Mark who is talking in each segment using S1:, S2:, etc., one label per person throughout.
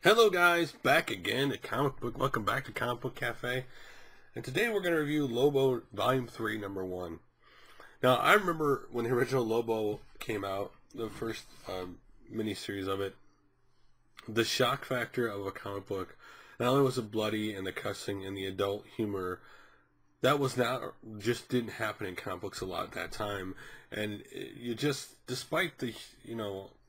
S1: Hello guys, back again at Comic Book. Welcome back to Comic Book Cafe. And today we're going to review Lobo Volume 3, Number 1. Now, I remember when the original Lobo came out, the first miniseries of it, the shock factor of a comic book, not only was it bloody and the cussing and the adult humor, that was not, just didn't happen in comic books a lot at that time. And you just, despite the,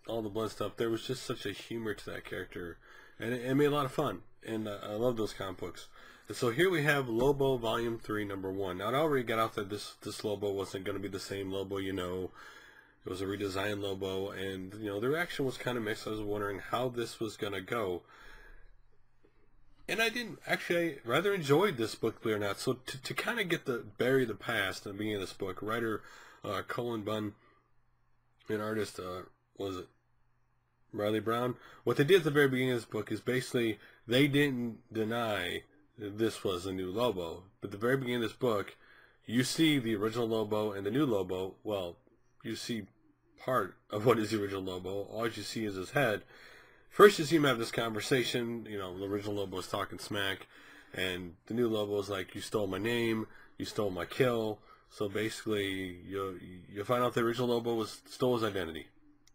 S1: all the blood stuff, there was just such a humor to that character. And it made a lot of fun, and I love those comic books. And so here we have Lobo Volume 3, Number 1. Now, I already got out that this Lobo wasn't going to be the same Lobo, It was a redesigned Lobo, and, the reaction was kind of mixed. I was wondering how this was going to go. And I rather enjoyed this book, believe it or not. So to kind of bury the past in the beginning of this book, writer Cullen Bunn and artist, Riley Brown, what they did at the very beginning of this book is basically they didn't deny that this was a new Lobo. But at the very beginning of this book, you see the original Lobo and the new Lobo. Well, you see part of what is the original Lobo. All you see is his head. First you see him have this conversation, the original Lobo is talking smack, and the new Lobo is like, you stole my name, you stole my kill. So basically, you find out the original Lobo stole his identity,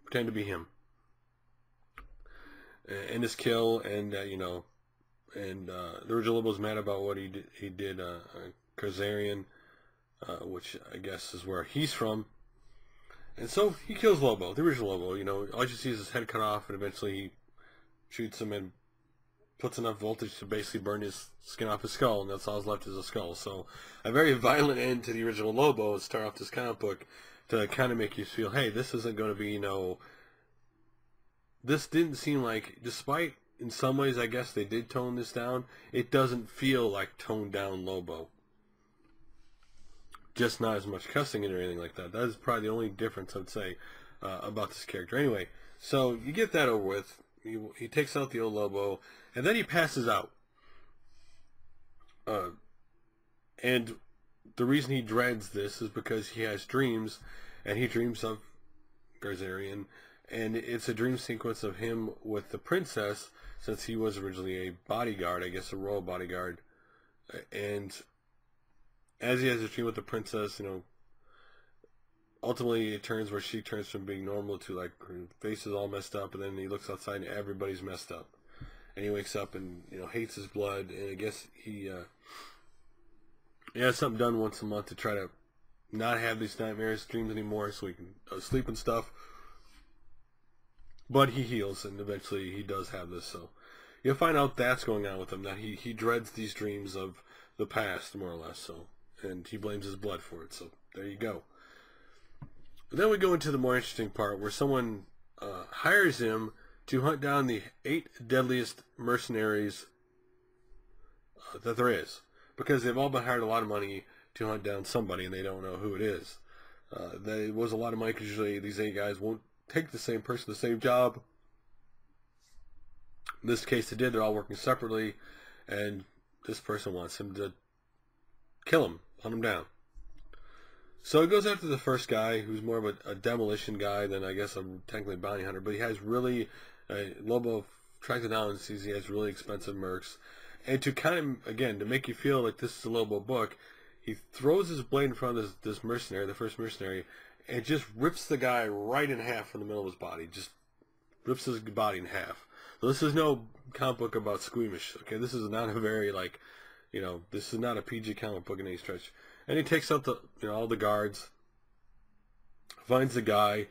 S1: pretend to be him. And his kill, and the original Lobo's mad about what he did, Kazarian, which I guess is where he's from, and so he kills Lobo, the original Lobo. All you see is his head cut off, and eventually he shoots him and puts enough voltage to basically burn his skin off his skull, and that's all that's left is a skull. So a very violent end to the original Lobo to start off this comic book, to kind of make you feel, hey, this isn't going to be, this didn't seem like, despite in some ways I guess they did tone this down, it doesn't feel like toned down Lobo. Just not as much cussing or anything like that. That is probably the only difference I'd say about this character. Anyway, so you get that over with. He takes out the old Lobo, and then he passes out. And the reason he dreads this is because he has dreams, and he dreams of Kazarian. And it's a dream sequence of him with the princess, since he was originally a bodyguard, I guess a royal bodyguard. And as he has a dream with the princess, ultimately it turns where she turns from being normal to like her face is all messed up, and then he looks outside and everybody's messed up. And he wakes up and, hates his blood, and I guess he has something done once a month to try to not have these nightmares, dreams anymore, so he can sleep and stuff. But he heals, and eventually he does have this, so you'll find out that's going on with him, that he dreads these dreams of the past, more or less, so, and he blames his blood for it, so there you go. And then we go into the more interesting part, where someone hires him to hunt down the 8 deadliest mercenaries that there is, because they've all been hired a lot of money to hunt down somebody, and they don't know who it is. There was a lot of money, because usually these 8 guys won't take the same person, the same job. In this case they did. They're all working separately, and this person wants him to kill him, hunt him down. So it goes after the first guy, who's more of a demolition guy than I guess a technically bounty hunter, but he has really Lobo tracked it down and sees he has really expensive mercs, and to kind of, again, to make you feel like this is a Lobo book, he throws his blade in front of this mercenary, the first mercenary, and just rips the guy right in half from the middle of his body. Just rips his body in half. So this is no comic book about squeamish. Okay, this is not a very, this is not a PG comic book in any stretch. And he takes out all the guards, finds the guy,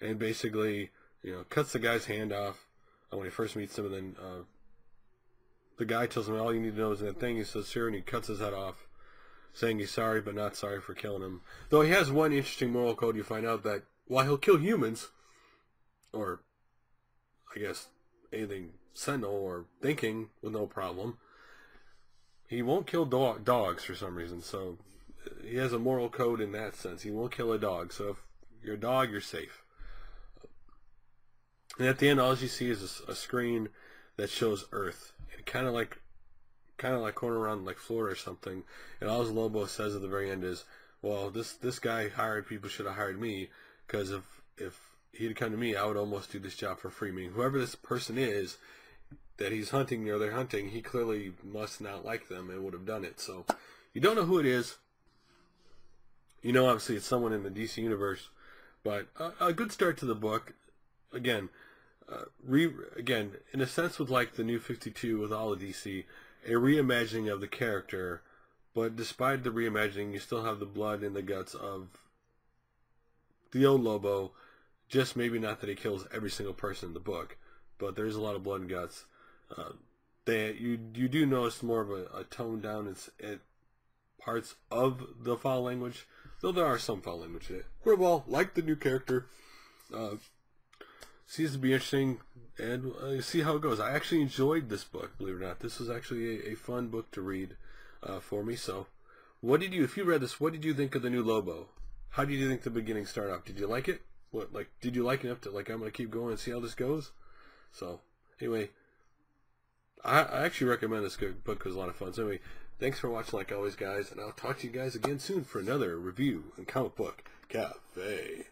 S1: and basically, cuts the guy's hand off when he first meets him. And then the guy tells him, all you need to know is that thing. He says, sure, and he cuts his head off, saying he's sorry, but not sorry for killing him. Though he has one interesting moral code. You find out that while he'll kill humans, or I guess anything sentinel or thinking with no problem, he won't kill dogs for some reason. So he has a moral code in that sense. He won't kill a dog. So if you're a dog, you're safe. And at the end, all you see is a screen that shows Earth. Kind of like corner around like Florida or something, and all Lobo says at the very end is, well, this guy hired people should have hired me, because if he'd come to me, I would almost do this job for free. Meaning whoever this person is, that he's hunting or they're hunting, he clearly must not like them and would have done it. So you don't know who it is. You know, obviously it's someone in the DC universe, but a good start to the book. Again, in a sense, with like the New 52 with all of DC, a reimagining of the character, but despite the reimagining, you still have the blood and the guts of the old Lobo. Just maybe not that he kills every single person in the book, but there's a lot of blood and guts. You do notice more of a tone down at parts of the foul language, though there are some foul language in it. Well, like the new character, seems to be interesting, and see how it goes. I actually enjoyed this book, believe it or not. This was actually a fun book to read for me. So, if you read this, what did you think of the new Lobo? How did you think the beginning started off? Did you like it? Did you like enough to, I'm going to keep going and see how this goes? So, anyway, I actually recommend this book because it's a lot of fun. So, anyway, thanks for watching like always, guys, and I'll talk to you guys again soon for another review and comic book cafe.